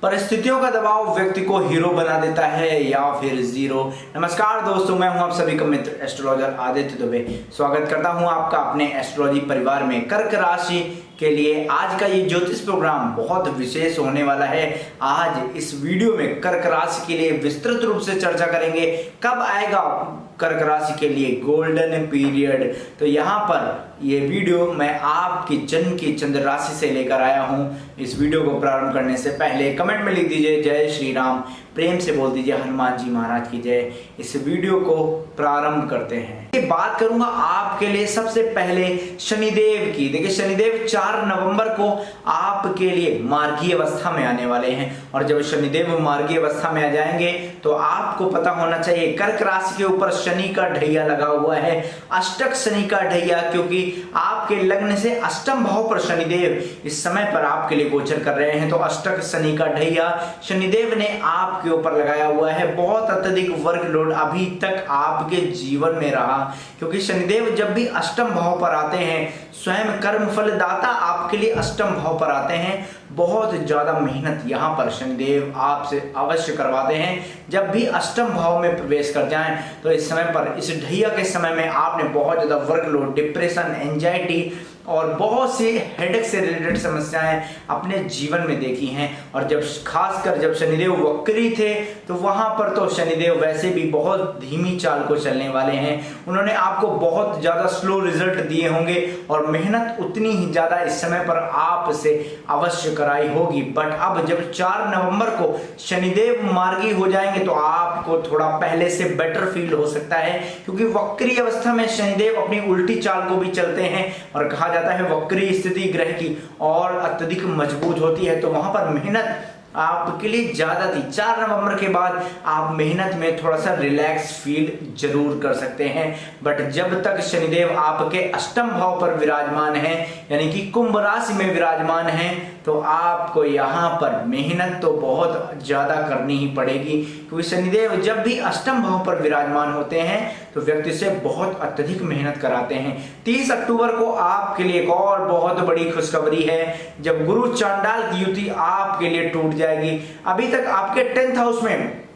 परिस्थितियों का दबाव व्यक्ति को हीरो बना देता है या फिर जीरो। नमस्कार दोस्तों, मैं हूं आप सभी का मित्र एस्ट्रोलॉजर आदित्य दुबे। स्वागत करता हूं आपका अपने एस्ट्रोलॉजी परिवार में। कर्क राशि के लिए आज का ये ज्योतिष प्रोग्राम बहुत विशेष होने वाला है। आज इस वीडियो में कर्क राशि के लिए विस्तृत रूप से चर्चा करेंगे। कब आएगा कर्क राशि के लिए गोल्डन पीरियड। तो यहाँ पर ये वीडियो मैं आपकी जन्म की चंद्र राशि से लेकर आया हूँ। इस वीडियो को प्रारंभ करने से पहले कमेंट में लिख दीजिए जय श्री राम, प्रेम से बोल दीजिए हनुमान जी महाराज की जय। इस वीडियो को प्रारंभ करते हैं। बात करूंगा आपके लिए सबसे पहले शनिदेव की। देखिए, शनिदेव 4 नवंबर को आपके लिए मार्गीय अवस्था में आने वाले हैं और जब शनिदेव मार्गीय अवस्था में आ जाएंगे तो आपको पता होना चाहिए कर्क राशि के ऊपर शनि का ढैया लगा हुआ है, अष्टक शनि का ढैया, क्योंकि आपके लग्न से अष्टम भाव पर शनिदेव इस समय पर आपके लिए गोचर कर रहे हैं। तो अष्टक शनि का ढैया शनिदेव ने आपके ऊपर लगाया हुआ है। बहुत अत्यधिक वर्कलोड अभी तक आपके जीवन में रहा, क्योंकि शनिदेव जब भी अष्टम भाव पर आते हैं, स्वयं कर्म फल दाता आपके लिए अष्टम भाव पर आते हैं। बहुत ज्यादा मेहनत यहाँ पर शनिदेव आपसे अवश्य करवाते हैं। जब भी अष्टम भाव में प्रवेश कर जाएं तो इस समय पर, इस ढैया के समय में आपने बहुत ज्यादा वर्कलोड, डिप्रेशन, एंजाइटी और बहुत सी हेडेक से रिलेटेड समस्याएं अपने जीवन में देखी हैं। और जब खासकर जब शनिदेव वक्री थे तो वहां पर तो शनिदेव वैसे भी बहुत धीमी चाल को चलने वाले हैं। उन्होंने आपको बहुत ज्यादा स्लो रिजल्ट दिए होंगे और मेहनत उतनी ही ज्यादा इस समय पर आपसे अवश्य कराई होगी। बट अब जब 4 नवंबर को शनिदेव मार्गी हो जाएंगे तो आपको थोड़ा पहले से बेटर फील हो सकता है, क्योंकि वक्री अवस्था में शनिदेव अपनी उल्टी चाल को भी चलते हैं और कहा जाता है वक्री स्थिति ग्रह की और अत्यधिक मजबूत होती है। तो वहां पर मेहनत आपके लिए ज्यादा थी। 4 नवंबर के बाद आप मेहनत में थोड़ा सा रिलैक्स फील जरूर कर सकते हैं। बट जब तक शनिदेव आपके अष्टम भाव पर विराजमान है, यानी कि कुंभ राशि में विराजमान है, तो आपको यहाँ पर मेहनत तो बहुत ज्यादा करनी ही पड़ेगी, क्योंकि शनिदेव जब भी अष्टम भाव पर विराजमान होते हैं तो व्यक्ति से बहुत अत्यधिक मेहनत कराते हैं। 30 अक्टूबर को आपके लिए एक और बहुत बड़ी खुशखबरी है, जब गुरु चांडाल की युति आपके लिए टूट जाएगी। अभी तक आपके 10th हाउस में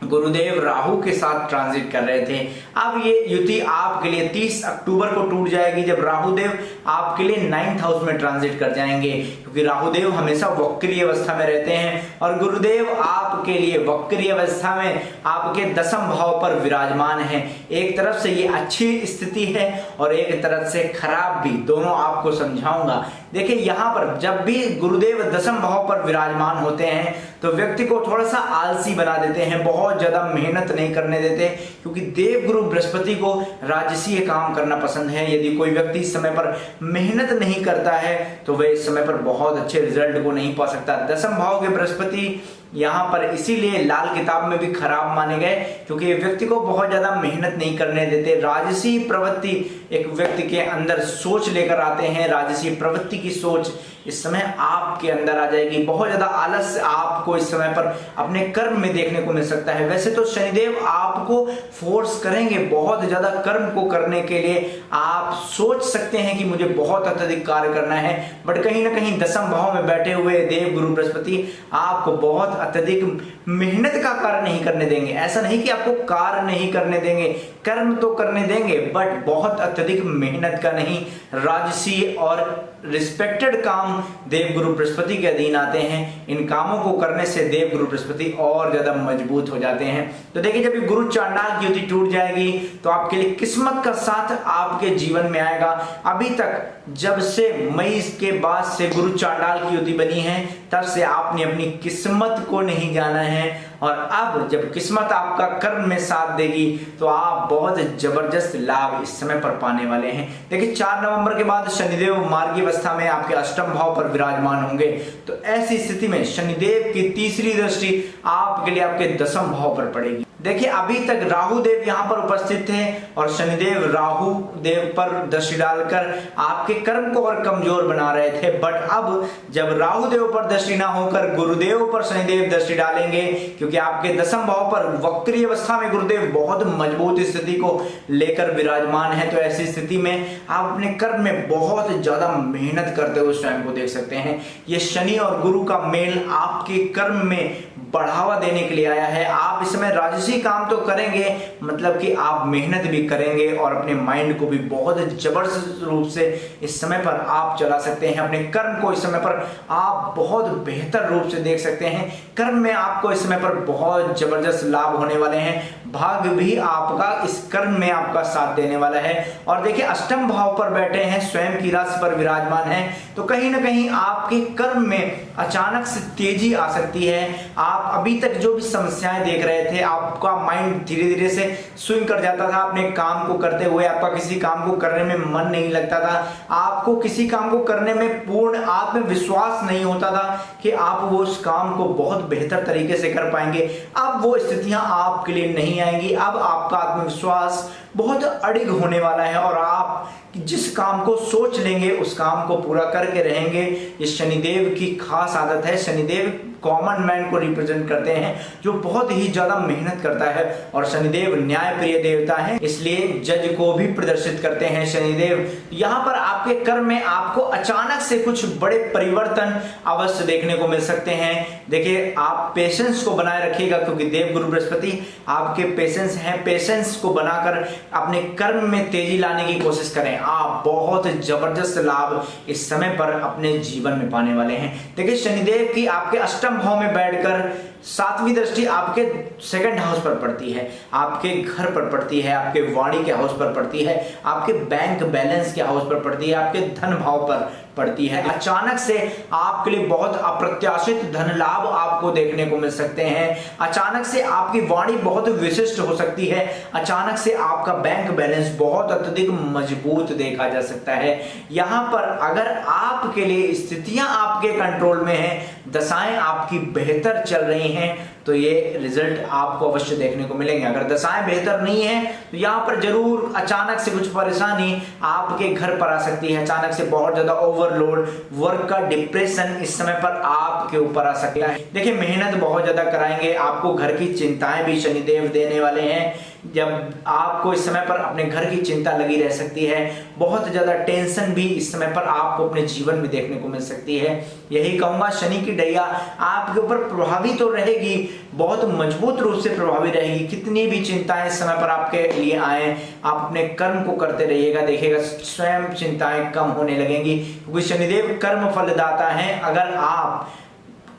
गुरुदेव राहु के साथ ट्रांजिट कर रहे थे। अब ये युति आपके लिए 30 अक्टूबर को टूट जाएगी, जब राहुदेव आपके लिए 9th हाउस में ट्रांजिट कर जाएंगे, क्योंकि राहुदेव हमेशा वक्रीय अवस्था में रहते हैं और गुरुदेव आपके लिए वक्रीय अवस्था में आपके 10th भाव पर विराजमान है। एक तरफ से ये अच्छी स्थिति है और एक तरफ से खराब भी, दोनों आपको समझाऊंगा। देखिए, यहाँ पर जब भी गुरुदेव 10th भाव पर विराजमान होते हैं तो व्यक्ति को थोड़ा सा आलसी बना देते हैं, बहुत ज्यादा मेहनत नहीं करने देते, क्योंकि देव गुरु बृहस्पति को राजसीय काम करना पसंद है। यदि कोई व्यक्ति इस समय पर मेहनत नहीं करता है तो वह इस समय पर बहुत अच्छे रिजल्ट को नहीं पा सकता। 10th भाव के बृहस्पति यहाँ पर इसीलिए लाल किताब में भी खराब माने गए, क्योंकि व्यक्ति को बहुत ज्यादा मेहनत नहीं करने देते। राजसी प्रवृत्ति एक व्यक्ति के अंदर सोच लेकर आते हैं। राजसी प्रवृत्ति की सोच इस समय आपके अंदर आ जाएगी। बहुत ज्यादा आलस आपको इस समय पर अपने कर्म में देखने को मिल सकता है। वैसे तो शनिदेव आपको फोर्स करेंगे बहुत ज्यादा कर्म को करने के लिए। आप सोच सकते हैं कि मुझे बहुत अत्यधिक कार्य करना है, बट कहीं ना कहीं 10th भाव में बैठे हुए देव गुरु बृहस्पति आपको बहुत अत्यधिक मेहनत का कार्य नहीं करने देंगे। ऐसा नहीं कि आपको कार्य नहीं करने देंगे, कर्म तो करने देंगे, बट बहुत अत्यधिक मेहनत का नहीं। राजसी और रिस्पेक्टेड काम देव गुरु बृहस्पति के अधीन आते हैं। इन कामों को करने से देव गुरु बृहस्पति और ज्यादा मजबूत हो जाते हैं। तो देखिए, जब गुरु चांडाल की युति टूट जाएगी तो आपके लिए किस्मत का साथ आपके जीवन में आएगा। अभी तक जब से मई के बाद से गुरु चांडाल की युति बनी है, तब से आपने अपनी किस्मत को नहीं जाना है, और अब जब किस्मत आपका कर्म में साथ देगी तो आप बहुत जबरदस्त लाभ इस समय पर पाने वाले हैं। देखिए, 4 नवंबर के बाद शनिदेव मार्गी अवस्था में आपके अष्टम भाव पर विराजमान होंगे, तो ऐसी स्थिति में शनिदेव की तीसरी दृष्टि आपके लिए आपके 10th भाव पर पड़ेगी। देखिए अभी तक राहु देव यहाँ पर उपस्थित थे और शनिदेव राहु देव पर दृष्टि डालकर आपके कर्म को और कमजोर बना रहे थे। बट अब जब राहु देव पर दृष्टि ना होकर गुरुदेव पर शनिदेव दृष्टि डालेंगे, क्योंकि आपके दशम भाव पर वक्री अवस्था में गुरुदेव बहुत मजबूत स्थिति को लेकर विराजमान है, तो ऐसी स्थिति में आप अपने कर्म में बहुत ज्यादा मेहनत करते हुए स्वयं को देख सकते हैं। ये शनि और गुरु का मेल आपके कर्म में बढ़ावा देने के लिए आया है। आप इस समय राजसी काम तो करेंगे, मतलब कि आप मेहनत भी करेंगे और अपने माइंड को भी बहुत जबरदस्त रूप से इस समय पर आप चला सकते हैं। अपने कर्म को इस समय पर आप बहुत बेहतर रूप से देख सकते हैं। कर्म में आपको इस समय पर बहुत जबरदस्त लाभ होने वाले हैं। भाग्य भी आपका इस कर्म में आपका साथ देने वाला है। और देखिए अष्टम भाव पर बैठे हैं, स्वयं की राशि पर विराजमान है, तो कहीं ना कहीं आपके कर्म में अचानक से तेजी आ सकती है। आप अभी तक जो भी समस्याएं देख रहे थे, आपका माइंड धीरे धीरे से स्विंग कर जाता था अपने काम को करते हुए, आपका किसी काम को करने में मन नहीं लगता था, आपको किसी काम को करने में पूर्ण आत्मविश्वास नहीं होता था कि आप वो उस काम को बहुत बेहतर तरीके से कर पाएंगे। अब वो स्थितियां आपके लिए नहीं आएंगी। अब आपका आत्मविश्वास बहुत अडिग होने वाला है और आप जिस काम को सोच लेंगे उस काम को पूरा करके रहेंगे। ये शनिदेव की खास आदत है। शनिदेव कॉमन मैन को रिप्रेजेंट करते हैं जो बहुत ही ज्यादा मेहनत करता है, और शनिदेव न्याय प्रिय देवता है, इसलिए जज को भी प्रदर्शित करते हैं शनिदेव। यहाँ पर आपके कर्म में आपको अचानक से कुछ बड़े परिवर्तन अवश्य देखने को मिल सकते हैं। देखिए आप पेशेंस को बनाए रखिएगा, क्योंकि देव गुरु बृहस्पति आपके पेशेंस हैं। पेशेंस को बनाकर अपने कर्म में तेजी लाने की कोशिश करें। आप बहुत जबरदस्त लाभ इस समय पर अपने जीवन में पाने वाले हैं। देखिए शनिदेव की आपके अष्टम भाव में बैठकर सातवीं दृष्टि आपके सेकंड हाउस पर पड़ती है, आपके घर पर पड़ती है, आपके वाणी के हाउस पर पड़ती है, आपके बैंक बैलेंस के हाउस पर पड़ती है, आपके धन भाव पर पड़ती है। अचानक से आपके लिए बहुत अप्रत्याशित धन लाभ आपको देखने को मिल सकते हैं। अचानक से आपकी वाणी बहुत विशिष्ट हो सकती है। अचानक से आपका बैंक बैलेंस बहुत अत्यधिक मजबूत देखा जा सकता है। यहाँ पर अगर आपके लिए स्थितियां आपके कंट्रोल में हैं, दशाएं आपकी बेहतर चल रही हैं, तो ये रिजल्ट आपको अवश्य देखने को मिलेंगे। अगर दशाएं बेहतर नहीं है तो यहाँ पर जरूर अचानक से कुछ परेशानी आपके घर पर आ सकती है। अचानक से बहुत ज्यादा ओवरलोड, वर्क का डिप्रेशन इस समय पर आपके ऊपर आ सकता है। देखिए मेहनत बहुत ज्यादा कराएंगे, आपको घर की चिंताएं भी शनिदेव देने वाले हैं। जब आपको इस समय पर अपने घर की चिंता लगी रह सकती है, बहुत ज्यादा टेंशन भी इस समय पर आपको अपने जीवन में देखने को मिल सकती है। यही कहूंगा, शनि की ढैया आपके ऊपर प्रभावी तो रहेगी, बहुत मजबूत रूप से प्रभावी रहेगी। कितनी भी चिंताएं इस समय पर आपके लिए आए, आप अपने कर्म को करते रहिएगा, देखिएगा स्वयं चिंताएं कम होने लगेंगी, क्योंकि शनिदेव कर्म फलदाता है। अगर आप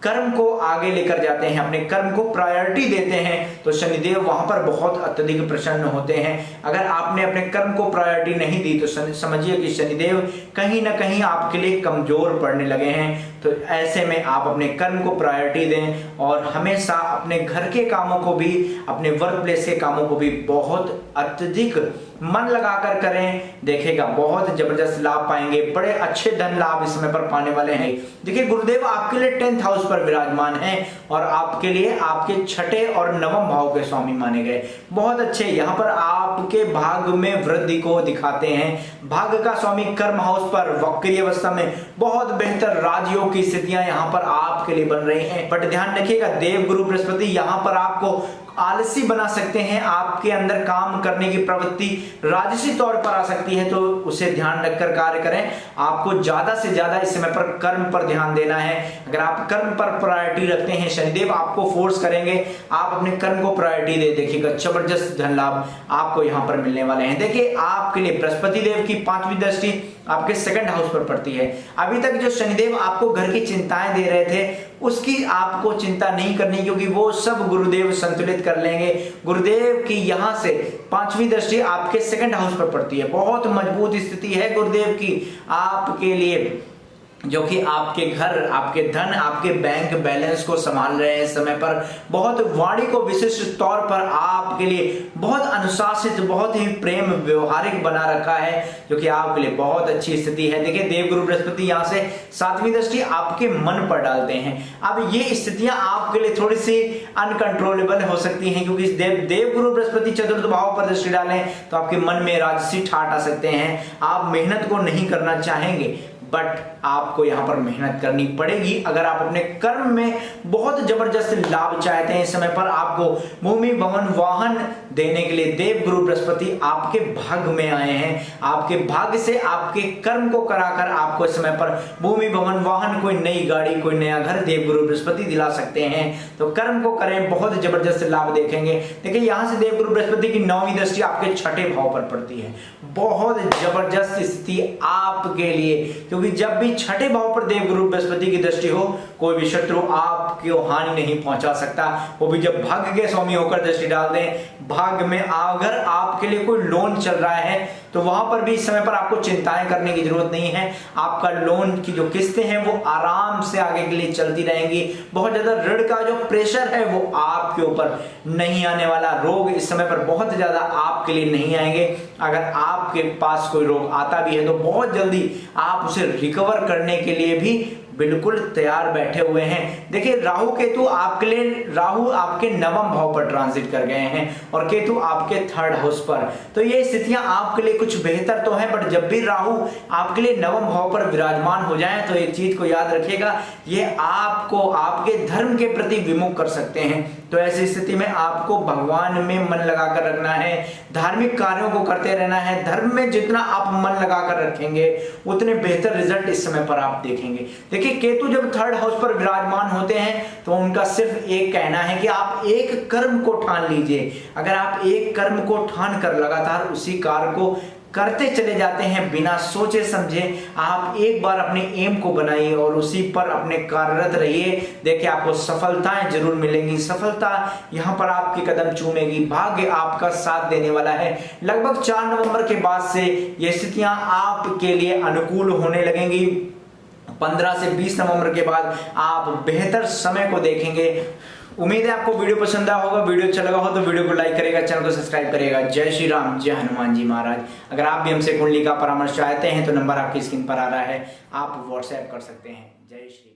कर्म को आगे लेकर जाते हैं, अपने कर्म को प्रायोरिटी देते हैं, तो शनिदेव वहां पर बहुत अत्यधिक प्रसन्न होते हैं। अगर आपने अपने कर्म को प्रायोरिटी नहीं दी तो समझिए कि शनिदेव कहीं ना कहीं आपके लिए कमजोर पड़ने लगे हैं। तो ऐसे में आप अपने कर्म को प्रायोरिटी दें और हमेशा अपने घर के कामों को भी, अपने वर्क प्लेस के कामों को भी बहुत अत्यधिक मन लगाकर करें। देखेगा बहुत जबरदस्त लाभ पाएंगे, बड़े अच्छे धन लाभ इस समय पर पाने वाले हैं। देखिए गुरुदेव आपके लिए 10th हाउस पर विराजमान है और आपके लिए आपके छठे और नवम भाव के स्वामी माने गए। बहुत अच्छे, यहाँ पर आपके भाग्य में वृद्धि को दिखाते हैं। भाग्य का स्वामी कर्म हाउस पर वक्री अवस्था में बहुत बेहतर राजयोग की स्थितियां यहाँ पर आपके लिए बन रही हैं। बट ध्यान रखिएगा, देव गुरु बृहस्पति यहाँ पर आपको आलसी बना सकते हैं। आपके अंदर काम करने की प्रवृत्ति राजसी तौर पर आ सकती है, तो उसे ध्यान रखकर कार्य करें। आपको ज्यादा से ज्यादा इस समय पर कर्म पर ध्यान देना है। अगर आप कर्म पर प्रायोरिटी रखते हैं, शनिदेव आपको फोर्स करेंगे, आप अपने कर्म को प्रायोरिटी दे, देखिएगा जबरदस्त धन लाभ आपको यहाँ पर मिलने वाले हैं। देखिए आपके लिए बृहस्पति देव की 5वीं दृष्टि आपके सेकंड हाउस पर पड़ती है। अभी तक जो शनिदेव आपको घर की चिंताएं दे रहे थे, उसकी आपको चिंता नहीं करनी, क्योंकि वो सब गुरुदेव संतुलित कर लेंगे। गुरुदेव की यहां से 5वीं दृष्टि आपके सेकंड हाउस पर पड़ती है। बहुत मजबूत स्थिति है गुरुदेव की आपके लिए। जो कि आपके घर, आपके धन, आपके बैंक बैलेंस को संभाल रहे हैं इस समय पर। बहुत वाणी को विशिष्ट तौर पर आपके लिए बहुत अनुशासित, बहुत ही प्रेम व्यवहारिक बना रखा है, जो कि आपके लिए बहुत अच्छी स्थिति है। देखिए देवगुरु बृहस्पति यहाँ से 7वीं दृष्टि आपके मन पर डालते हैं। अब ये स्थितियां आपके लिए थोड़ी सी अनकंट्रोलेबल हो सकती हैं, क्योंकि देवगुरु बृहस्पति चतुर्थ भाव पर दृष्टि डालें तो आपके मन में राजसी ठाठ आ सकते हैं। आप मेहनत को नहीं करना चाहेंगे, बट आपको यहां पर मेहनत करनी पड़ेगी। अगर आप अपने कर्म में बहुत जबरदस्त लाभ चाहते हैं, इस समय पर आपको भूमि भवन वाहन देने के लिए देवगुरु बृहस्पति आपके भाग्य में आए हैं। आपके भाग्य से आपके कर्म को कराकर आपको इस समय पर भूमि भवन वाहन, कोई नई गाड़ी, कोई नया घर देवगुरु बृहस्पति दिला सकते हैं। तो कर्म को करें, बहुत जबरदस्त लाभ देखेंगे। देखिए यहां से देवगुरु बृहस्पति की 9वीं दृष्टि आपके 6ठे भाव पर पड़ती है। बहुत जबरदस्त स्थिति आपके लिए, क्योंकि जब भी 6ठे भाव पर देवगुरु बृहस्पति की दृष्टि हो, कोई भी शत्रु आपको हानि नहीं पहुंचा सकता। वो भी जब भाग्य के स्वामी होकर दृष्टि डाल दें। भाग्य में अगर आपके लिए कोई लोन चल रहा है तो वहां पर भी इस समय पर आपको चिंताएं करने की जरूरत नहीं है। आपका लोन की जो किस्तें हैं वो आराम से आगे के लिए चलती रहेंगी। बहुत ज्यादा ऋण का जो प्रेशर है वो आपके ऊपर नहीं आने वाला। रोग इस समय पर बहुत ज्यादा आपके लिए नहीं आएंगे। अगर आपके पास कोई रोग आता भी है तो बहुत जल्दी आप उसे रिकवर करने के लिए भी बिल्कुल तैयार बैठे हुए हैं। देखिए राहु केतु आपके लिए, राहु आपके 9वें भाव पर ट्रांजिट कर गए हैं और केतु आपके 3rd हाउस पर। तो ये स्थितियां आपके लिए कुछ बेहतर तो है, बट जब भी राहु आपके लिए 9वें भाव पर विराजमान हो जाए तो एक चीज को याद रखिएगा, ये आपको आपके धर्म के प्रति विमुख कर सकते हैं। तो ऐसी स्थिति में आपको भगवान में मन लगाकर रखना है, धार्मिक कार्यों को करते रहना है। धर्म में जितना आप मन लगाकर रखेंगे उतने बेहतर रिजल्ट इस समय पर आप देखेंगे। देखिए केतु जब 3rd हाउस पर विराजमान होते हैं तो उनका सिर्फ एक कहना है कि आप एक कर्म को ठान लीजिए। अगर आप एक कर्म को ठान कर लगातार उसी कार्य को करते चले जाते हैं बिना सोचे समझे, आप एक बार अपने एम को बनाइए और उसी पर अपने कार्यरत रहिए। देखिए आपको सफलताएं जरूर मिलेंगी। सफलता यहां पर आपके कदम चूमेगी। भाग्य आपका साथ देने वाला है। लगभग 4 नवंबर के बाद से ये स्थितियां आपके लिए अनुकूल होने लगेंगी। 15 से 20 नवंबर के बाद आप बेहतर समय को देखेंगे। उम्मीद है आपको वीडियो पसंद आया होगा। वीडियो अच्छा लगा हो तो वीडियो को लाइक करेगा, चैनल को सब्सक्राइब करेगा। जय श्री राम, जय हनुमान जी महाराज। अगर आप भी हमसे कुंडली का परामर्श चाहते हैं तो नंबर आपकी स्क्रीन पर आ रहा है, आप व्हाट्सएप कर सकते हैं। जय श्री